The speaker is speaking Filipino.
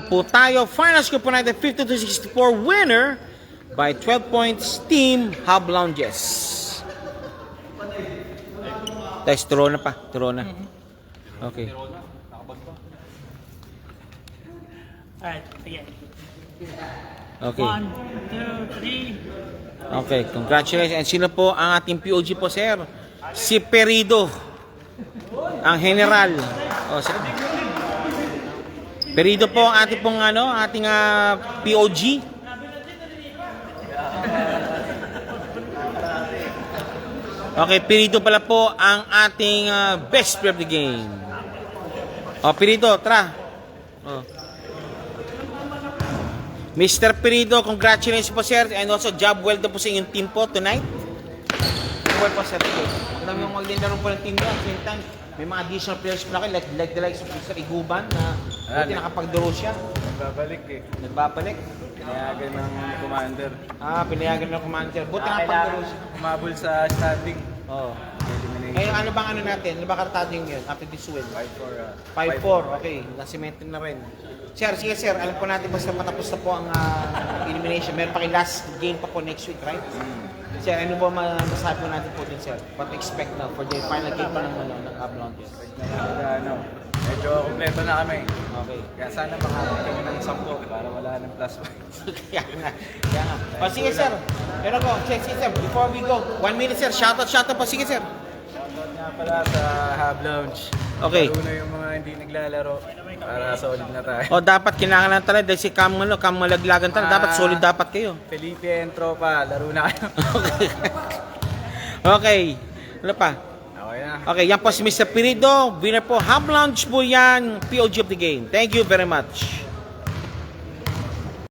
Po tayo, final score po natin 52-64 winner by 12 points, Team Hub Lounges. Guys, turo na pa, turo na. Okay. Alright, sige. Okay. 1, 2, 3. Okay, congratulations. And sino po ang ating POG po, sir? Si Perido, ang general. O, Perido po ang ating pong ating POG. Okay, Perido pala po ang ating best player of the game. O, Perido, tara. O. Mr. Perido, congratulations po, sir. And also, job well done po sa inyong team po tonight. Well po, sir. Alam mo, maglilaro po ng team niya. At the same time, may mga additional players po na kayo, like the likes of Mr. Iguban, na buti nakapag-draw siya. Nagbabalik eh. Nagbabalik. Pinayagan ng commander. Pinayagan ng commander. Buti nakapag-draw siya. Umabol sa standing. Oo. Elimination. Ngayon, ano bang natin? Ano ba kartado yung yun? After this win? 5-4. 5-4. Okay. Nasimento na rin. Sir, sige sir. Alam po natin basta matapos na po ang elimination. Meron pa kayo last game pa po next week, right? Sir, ano ba masasabi po natin po din, sir? What to expect now for the final game pa ng Ablontes? Medyo kompleto na kami. Okay. Kaya sana makakita kami ng 10 para wala ng plus 1. Kaya nga. Kaya nga. O sige sir. Pero po, sige sir. Before we go, 1 minute sir. Shoutout po. Sige sir. Shoutout nga pala sa Hub Lounge. Okay. Lalo na yung mga hindi naglalaro para solid na tayo. O dapat kinakailangan talaga dahil si Cam malaglagan talaga. Dapat solid dapat kayo. Felipe and Tropa, laro na kayo. Okay. Ano pa? Okay na. Okay, yan po si Mr. Perido. Winner po. Hub Lounge po yan. POG of the game. Thank you very much.